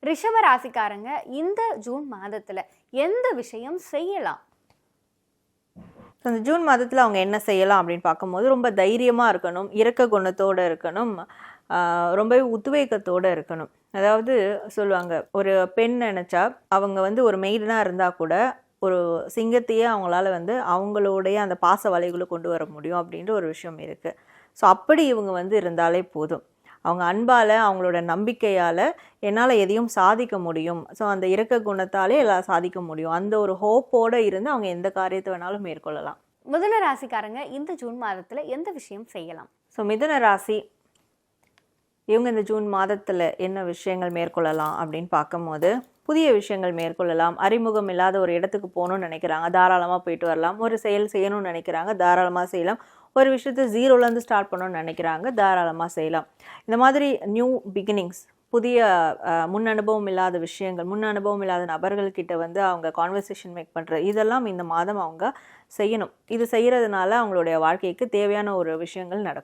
ரிஷப ராசிக்காரங்க இந்த ஜூன் மாதத்துல எந்த விஷயம் செய்யலாம்? அந்த ஜூன் மாதத்தில் அவங்க என்ன செய்யலாம் அப்படின்னு பார்க்கும்போது ரொம்ப தைரியமாக இருக்கணும், இரக்க குணத்தோடு இருக்கணும், ரொம்பவே உத்வேகத்தோடு இருக்கணும். அதாவது சொல்லுவாங்க, ஒரு பெண் நினச்சா அவங்க ஒரு மெய்டனாக இருந்தால் கூட ஒரு சிங்கத்தையே அவங்களால அவங்களுடைய அந்த பாச வலைகளை கொண்டு வர முடியும் அப்படின்ற ஒரு விஷயம் இருக்குது. ஸோ அப்படி இவங்க இருந்தாலே போதும். அவங்க அன்பால், அவங்களோட நம்பிக்கையால் என்னால் எதையும் சாதிக்க முடியும், ஸோ அந்த இரக்க குணத்தாலே எல்லாம் சாதிக்க முடியும், அந்த ஒரு ஹோப்போடு இருந்து அவங்க எந்த காரியத்தை வேணாலும் மேற்கொள்ளலாம். மிதுன ராசிக்காரங்க இந்த ஜூன் மாதத்தில் எந்த விஷயம் செய்யலாம்? ஸோ மிதுன ராசி இவங்க இந்த ஜூன் மாதத்தில் என்ன விஷயங்கள் மேற்கொள்ளலாம் அப்படின்னு பார்க்கும்போது, புதிய விஷயங்கள் மேற்கொள்ளலாம். அறிமுகம் இல்லாத ஒரு இடத்துக்கு போகணும்னு நினைக்கிறாங்க, தாராளமாக போயிட்டு வரலாம். ஒரு செயல் செய்யணும்னு நினைக்கிறாங்க, தாராளமாக செய்யலாம். ஒரு விஷயத்தை ஜீரோலேருந்து ஸ்டார்ட் பண்ணணும்னு நினைக்கிறாங்க, தாராளமாக செய்யலாம். இந்த மாதிரி நியூ பிகினிங்ஸ், புதிய முன் அனுபவம் இல்லாத விஷயங்கள், முன் அனுபவம் இல்லாத நபர்கள்கிட்ட அவங்க கான்வர்சேஷன் மேக் பண்ணுறது, இதெல்லாம் இந்த மாதம் அவங்க செய்யணும். இது செய்கிறதுனால அவங்களுடைய வாழ்க்கைக்கு தேவையான ஒரு விஷயங்கள் நடக்கும்.